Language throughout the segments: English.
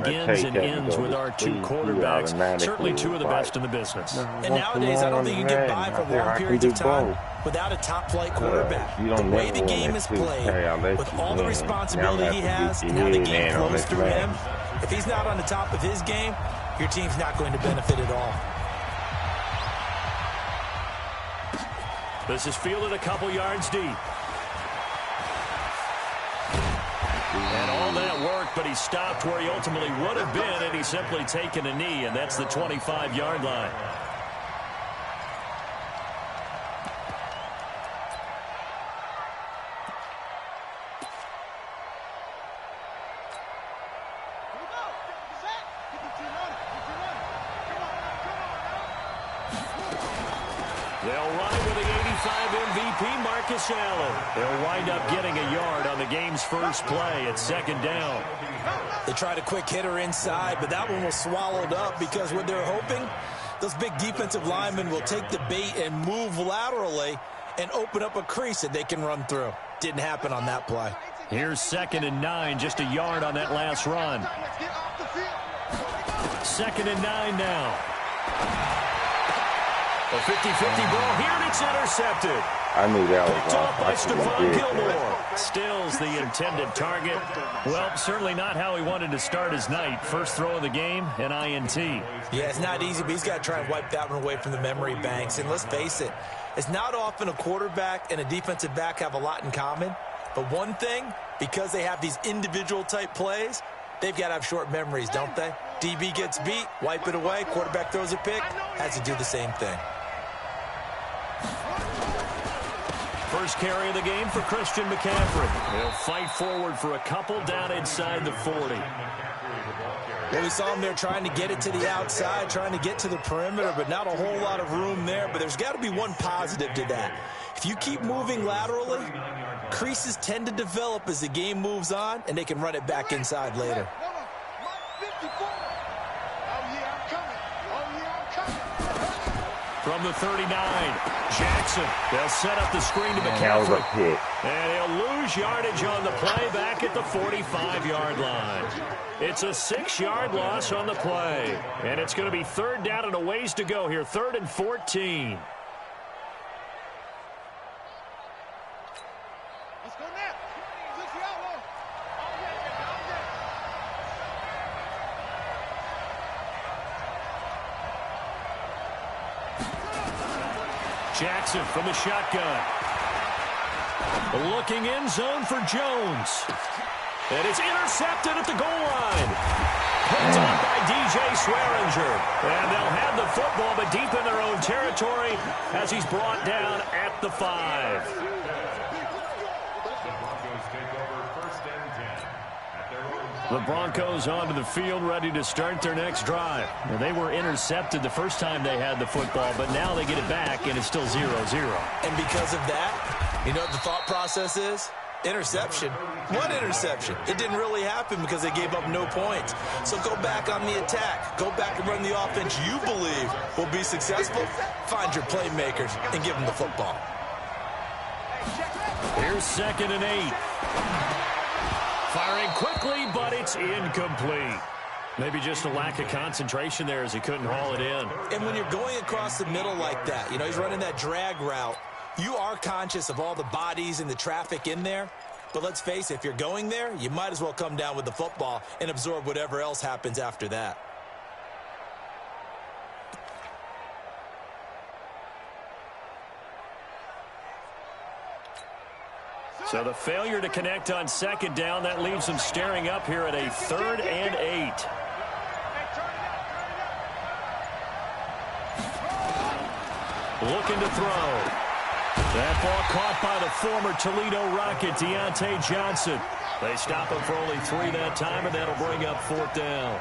begins and ends with our two quarterbacks. Certainly two of the best in the business. And nowadays, I don't think you can get by for long periods of time without a top-flight quarterback. The way the game is played, with all the responsibility he has and how the game flows through him, if he's not on the top of his game, your team's not going to benefit at all. This is fielded a couple yards deep. And all that work, but he stopped where he ultimately would have been, and he's simply taken a knee, and that's the 25-yard line. They'll run it with the 85 MVP, Marcus Allen. They'll wind up getting a yard on the game's first play at second down. They tried a quick hitter inside, but that one was swallowed up because what they're hoping, those big defensive linemen will take the bait and move laterally and open up a crease that they can run through. Didn't happen on that play. Here's 2nd and 9, just a yard on that last run. 2nd and 9 now. A 50-50 ball here, and it's intercepted. I knew that was picked off by Stephon Gilmore. Stills the intended target. Well, certainly not how he wanted to start his night. First throw of the game, an INT. Yeah, it's not easy, but he's got to try and wipe that one away from the memory banks. And let's face it, it's not often a quarterback and a defensive back have a lot in common. But one thing, because they have these individual type plays, they've got to have short memories, don't they? DB gets beat, wipe it away, quarterback throws a pick, has to do the same thing. First carry of the game for Christian McCaffrey. He'll fight forward for a couple down inside the 40. Well, we saw him there trying to get it to the outside, trying to get to the perimeter, but not a whole lot of room there. But there's got to be one positive to that. If you keep moving laterally, creases tend to develop as the game moves on, and they can run it back inside later. From the 39, Jackson. They'll set up the screen to McCaffrey. And he'll lose yardage on the play back at the 45-yard line. It's a 6-yard loss on the play. And it's going to be 3rd down and a ways to go here. 3rd and 14. Jackson from the shotgun. Looking end zone for Jones. And it's intercepted at the goal line. Picked up by DJ Swearinger. And they'll have the football, but deep in their own territory as he's brought down at the 5. The Broncos onto the field, ready to start their next drive. Now, they were intercepted the first time they had the football, but now they get it back, and it's still 0-0. And because of that, you know what the thought process is? Interception. What interception? It didn't really happen because they gave up no points. So go back on the attack. Go back and run the offense you believe will be successful. Find your playmakers and give them the football. Here's 2nd and 8. Firing quickly, but it's incomplete. Maybe just a lack of concentration there as he couldn't haul it in. And when you're going across the middle like that, you know, he's running that drag route, you are conscious of all the bodies and the traffic in there. But let's face it, if you're going there, you might as well come down with the football and absorb whatever else happens after that. So the failure to connect on 2nd down, that leaves them staring up here at a 3rd and 8. Looking to throw. That ball caught by the former Toledo Rocket, Deontay Johnson. They stop him for only 3 that time, and that'll bring up 4th down.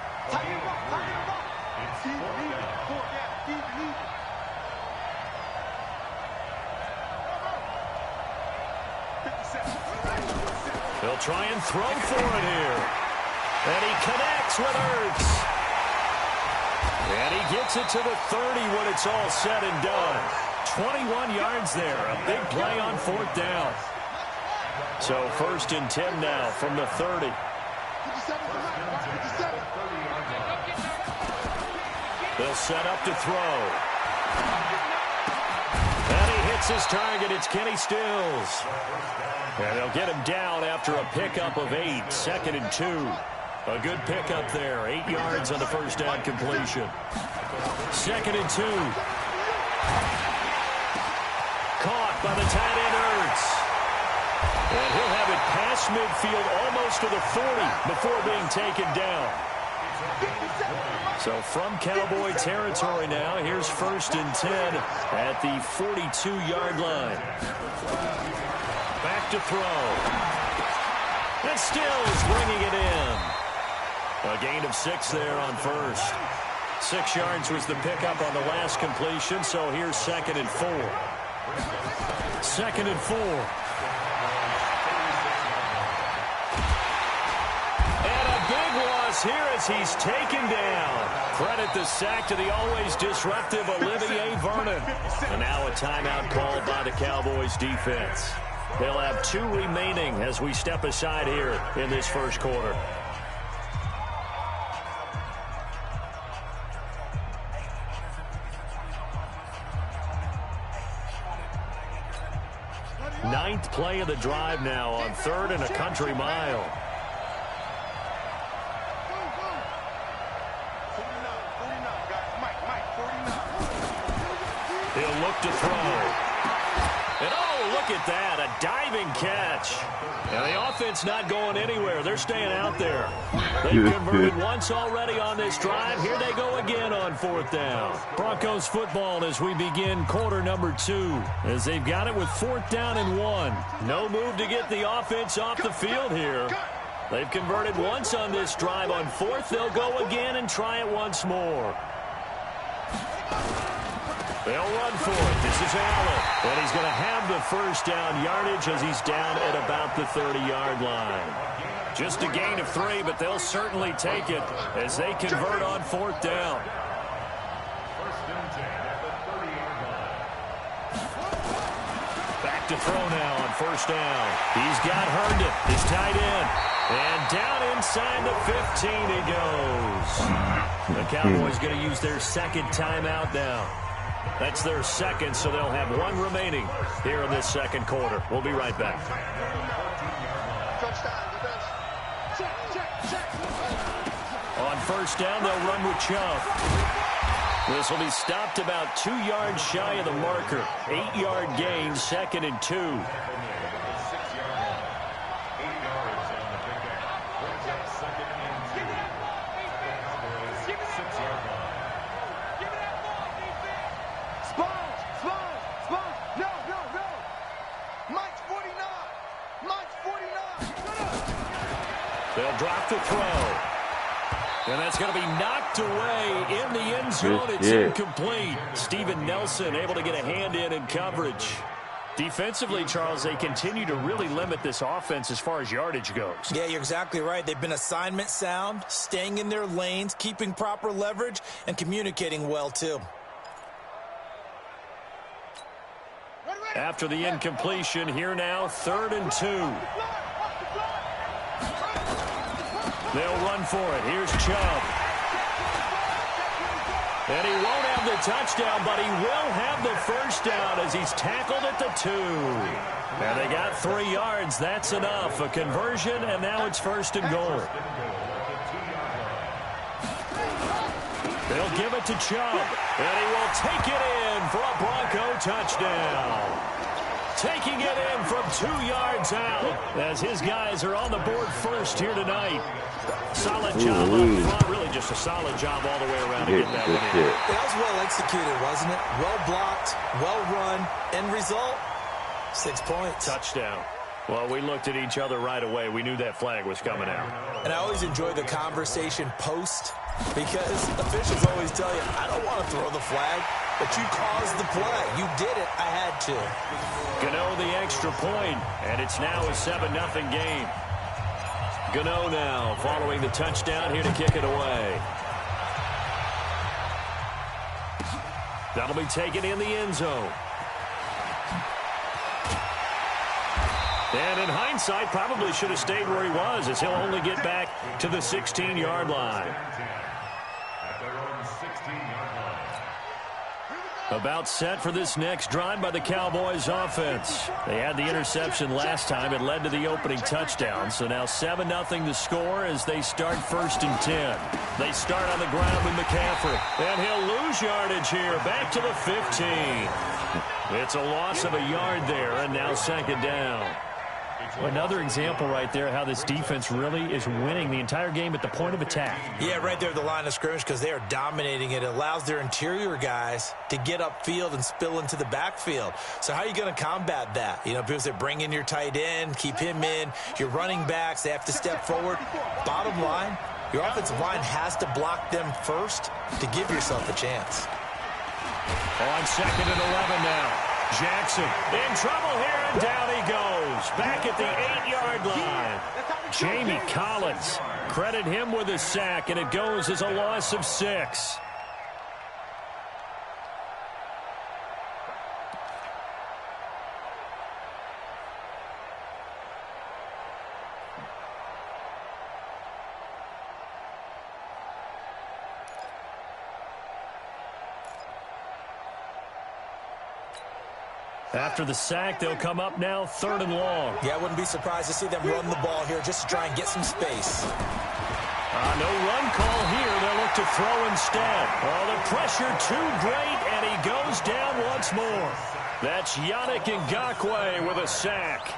They'll try and throw for it here. And he connects with Ertz. And he gets it to the 30 when it's all said and done. 21 yards there. A big play on 4th down. So 1st and 10 now from the 30. They'll set up to throw. And he hits his target. It's Kenny Stills. And they'll get him down after a pickup of 8. 2nd and 2. A good pickup there. 8 yards on the first down completion. 2nd and 2. Caught by the tight end, Ertz. And he'll have it past midfield almost to the 40 before being taken down. So from Cowboy territory now, here's 1st and 10 at the 42-yard line. Back to throw. And Stills bringing it in. A gain of 6 there on first. 6 yards was the pickup on the last completion, so here's 2nd and 4. 2nd and 4. Here as he's taken down. Credit the sack to the always disruptive Olivier Vernon. And now a timeout called by the Cowboys defense. They'll have 2 remaining as we step aside here in this first quarter. Ninth play of the drive now on 3rd and a country mile. He'll look to throw. And oh, look at that, a diving catch. And the offense not going anywhere. They're staying out there. They've converted once already on this drive. Here they go again on 4th down. Broncos football as we begin quarter number 2. As they've got it with 4th down and 1. No move to get the offense off the field here. They've converted once on this drive. On 4th, they'll go again and try it once more. They'll run for it. This is Allen. And he's going to have the first down yardage as he's down at about the 30-yard line. Just a gain of 3, but they'll certainly take it as they convert on 4th down. Back to throw now on 1st down. He's got Herndon, his tight end. And down inside the 15 he goes. The Cowboys going to use their 2nd timeout now. That's their 2nd, so they'll have 1 remaining here in this 2nd quarter. We'll be right back. On 1st down, they'll run with Chubb. This will be stopped about 2 yards shy of the marker. 8-yard gain, 2nd and 2. They'll drop the throw. And that's going to be knocked away in the end zone. It's incomplete. Steven Nelson able to get a hand in coverage. Defensively, Charles, they continue to really limit this offense as far as yardage goes. Yeah, you're exactly right. They've been assignment sound, staying in their lanes, keeping proper leverage, and communicating well, too. After the incompletion, here now, 3rd and 2. They'll run for it. Here's Chubb. And he won't have the touchdown, but he will have the first down as he's tackled at the 2. And they got 3 yards. That's enough. A conversion, and now it's 1st and goal. They'll give it to Chubb. And he will take it in for a Bronco touchdown. Taking it in from 2 yards out as his guys are on the board first here tonight. Solid job up front. Really just a solid job all the way around to get that one in. That was well executed, wasn't it? Well blocked, well run. End result, 6 points. Touchdown. Well, we looked at each other right away. We knew that flag was coming out. And I always enjoy the conversation post because officials always tell you, I don't want to throw the flag, but you caused the play. You did it. I had to. Gano the extra point, and it's now a 7-0 game. Gano now following the touchdown here to kick it away. That'll be taken in the end zone. And in hindsight, probably should have stayed where he was as he'll only get back to the 16-yard line. About set for this next drive by the Cowboys offense. They had the interception last time. It led to the opening touchdown. So now 7-0 the score as they start 1st and 10. They start on the ground with McCaffrey. And he'll lose yardage here. Back to the 15. It's a loss of a yard there, and now 2nd down. Another example right there how this defense really is winning the entire game at the point of attack. Yeah, right there at the line of scrimmage because they are dominating it. It allows their interior guys to get upfield and spill into the backfield. So how are you going to combat that? You know, people say bring in your tight end, keep him in. Your running backs, they have to step forward. Bottom line, your offensive line has to block them first to give yourself a chance. On 2nd and 11 now. Jackson in trouble here, and down he goes. Back at the 8-yard line. Jamie Collins, credit him with a sack, and it goes as a loss of 6. After the sack, they'll come up now 3rd and long. Yeah, I wouldn't be surprised to see them run the ball here just to try and get some space. No run call here. They'll look to throw instead. Oh, the pressure too great, and he goes down once more. That's Yannick Ngakoue with a sack.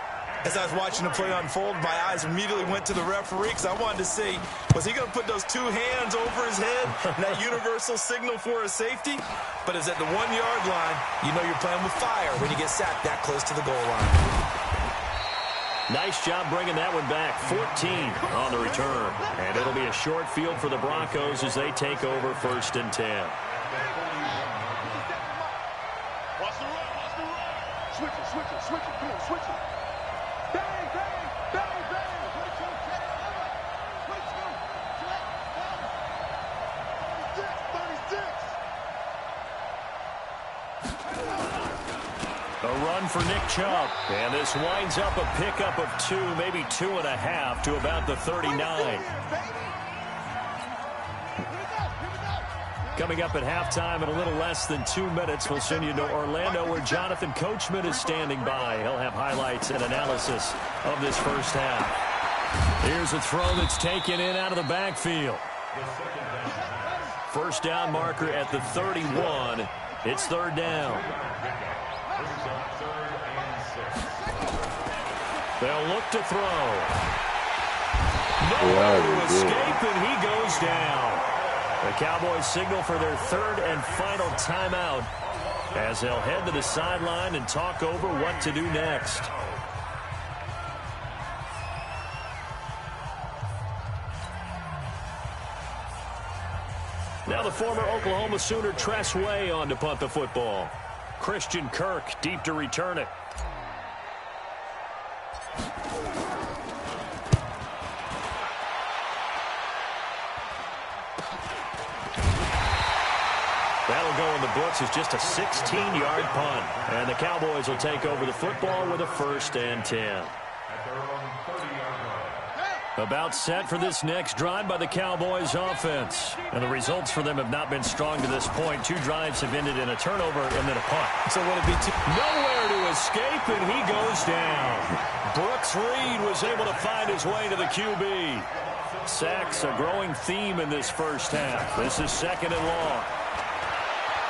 As I was watching the play unfold, my eyes immediately went to the referee because I wanted to see, was he going to put those 2 hands over his head, that universal signal for a safety? But it's at the 1-yard line. You know you're playing with fire when you get sacked that close to the goal line. Nice job bringing that one back. 14 on the return. And it'll be a short field for the Broncos as they take over 1st and 10. Watch the run, watch the run. Switch it, switch it, switch it, come on, switch it. Bang, bang, bang, bang. 22, 36. A run for Nick Chubb. And this winds up a pickup of 2, maybe 2.5 to about the 39. Coming up at halftime in a little less than 2 minutes, we'll send you to Orlando where Jonathan Coachman is standing by. He'll have highlights and analysis of this first half. Here's a throw that's taken in out of the backfield. First down marker at the 31. It's 3rd down. They'll look to throw. Nowhere to escape, and he goes down. The Cowboys signal for their 3rd and final timeout as they'll head to the sideline and talk over what to do next. Now the former Oklahoma Sooner Tress Way on to punt the football. Christian Kirk deep to return it. That'll go in the books as just a 16-yard punt. And the Cowboys will take over the football with a 1st and 10. About set for this next drive by the Cowboys offense. And the results for them have not been strong to this point. 2 drives have ended in a turnover and then a punt. So would it be nowhere to escape, and he goes down. Brooks Reed was able to find his way to the QB. Sacks a growing theme in this first half. This is 2nd and long.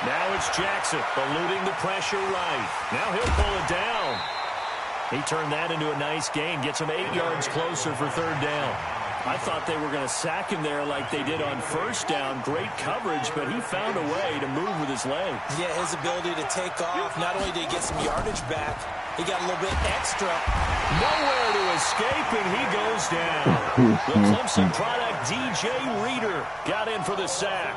Now it's Jackson eluding the pressure right. Now he'll pull it down. He turned that into a nice gain, gets him 8 yards closer for 3rd down. I thought they were going to sack him there like they did on 1st down. Great coverage, but he found a way to move with his legs. Yeah, his ability to take off. Not only did he get some yardage back, he got a little bit extra. Nowhere to escape, and he goes down. The Clemson product, DJ Reader, got in for the sack.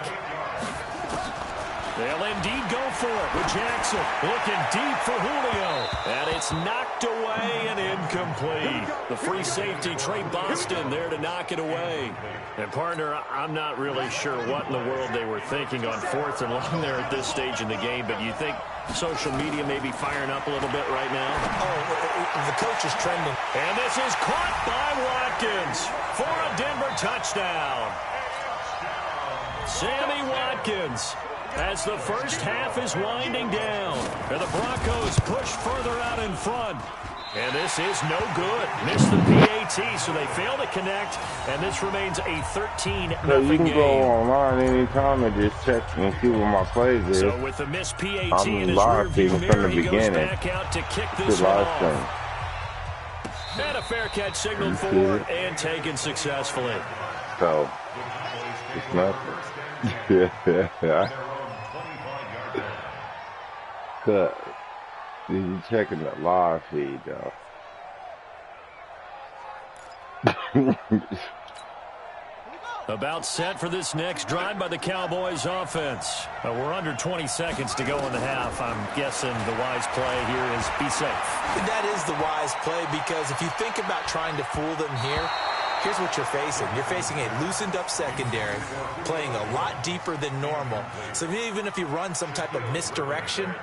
They'll indeed go for it with Jackson. Looking deep for Julio. And it's knocked away and incomplete. The free safety, Trey Boston, there to knock it away. And, partner, I'm not really sure what in the world they were thinking on 4th and long there at this stage in the game. But you think social media may be firing up a little bit right now? Oh, the coach is trending. And this is caught by Watkins for a Denver touchdown. Sammy Watkins. As the first half is winding down, and the Broncos push further out in front. And this is no good. Missed the PAT, so they fail to connect, and this remains a 13-0 So you can game. go online anytime and just check and see what my plays is. So with the missed PAT in his live rearview feeding from mirror, the he goes beginning. back out to kick this Good one live off. stream. And a fair catch signaled forward and taken successfully. So it's nothing. Yeah. Cut. You checking the live feed though. About set for this next drive by the Cowboys offense. We're under 20 seconds to go in the half. I'm guessing the wise play here is be safe. That is the wise play, because if you think about trying to fool them here, here's what you're facing. You're facing a loosened up secondary, playing a lot deeper than normal. So even if you run some type of misdirection,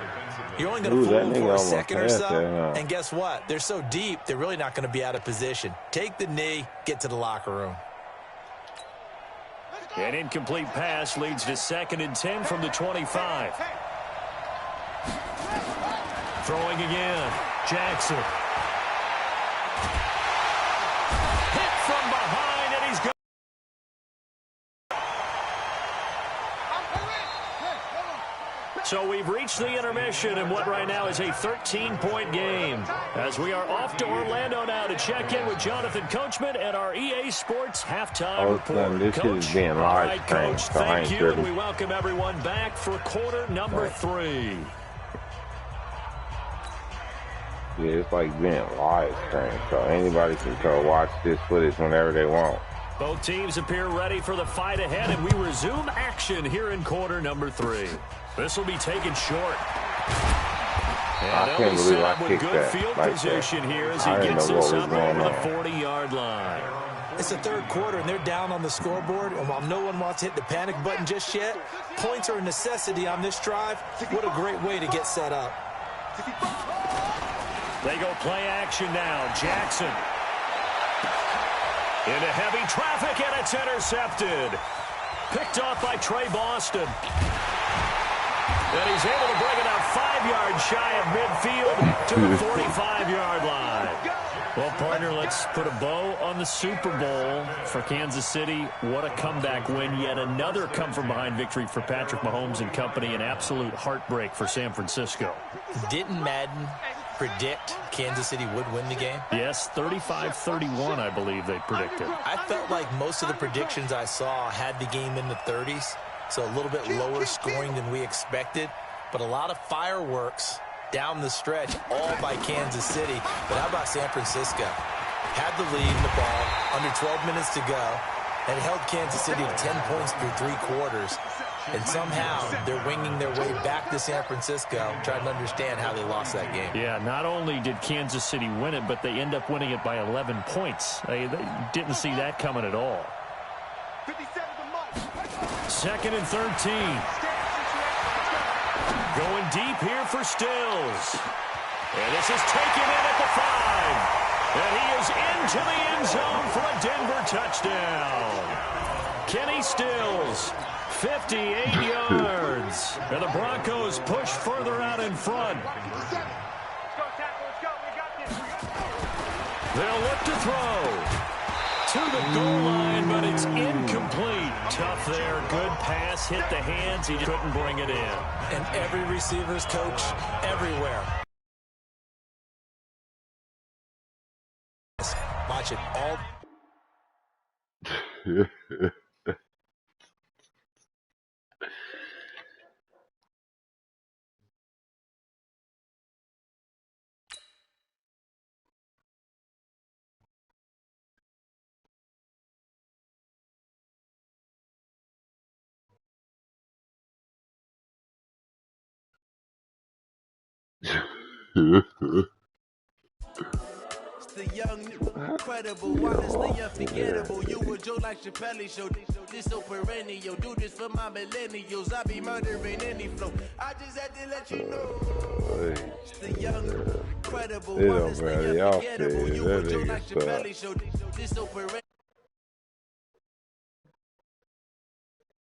you're only going to fool them for a second or so. And guess what? They're so deep, they're really not going to be out of position. Take the knee, get to the locker room. An incomplete pass leads to 2nd and 10 from the 25. Throwing again. Jackson. Hit from behind, and he's gone. So we've reached the intermission in what right now is a 13-point game. As we are off to Orlando now to check in with Jonathan Coachman at our EA Sports halftime report. This Coach, is being all right, live Coach, streamed, so I thank ain't you, ready. and we welcome everyone back for quarter number 3. Yeah, it's like being live streamed, so anybody can go watch this footage whenever they want. Both teams appear ready for the fight ahead, and we resume action here in quarter number 3. This will be taken short. And can't he'll believe set I up with kicked good that field like position that. here as he I didn't gets know what this was up going over the on. 40-yard line. It's the third quarter, and they're down on the scoreboard. And while no one wants to hit the panic button just yet, points are a necessity on this drive. What a great way to get set up. They go play action now. Jackson. Into heavy traffic, and it's intercepted. Picked off by Trey Boston. And he's able to bring it out 5 yards shy of midfield to the 45-yard line. Well, partner, let's put a bow on the Super Bowl for Kansas City. What a comeback win. Yet another come-from-behind victory for Patrick Mahomes and company. An absolute heartbreak for San Francisco. Didn't Madden predict Kansas City would win the game? Yes, 35-31, I believe they predicted. I felt like most of the predictions I saw had the game in the 30s, so a little bit lower scoring than we expected, but a lot of fireworks down the stretch, all by Kansas City. But how about San Francisco? Had the lead in the ball, under 12 minutes to go, and it held Kansas City to 10 points through 3 quarters. And somehow they're winging their way back to San Francisco, trying to understand how they lost that game. Yeah, not only did Kansas City win it, but they end up winning it by 11 points. They didn't see that coming at all. 2nd and 13. Going deep here for Stills. And this is taken in at the 5. And he is into the end zone for a Denver touchdown. Kenny Stills, 58 yards. And the Broncos push further out in front. They'll look to throw to the goal line, but it's incomplete. Tough there. Good pass. Hit the hands. He couldn't bring it in. And every receiver's coach everywhere. Watch it all. The young, incredible, honestly unforgettable. You were Joe like Chappelle show. This so perennial. Do this for my millennials. I be murdering any flow. I just had to let you know. The young, incredible, honestly unforgettable. You were Joe like Chappelle show. This so perennial.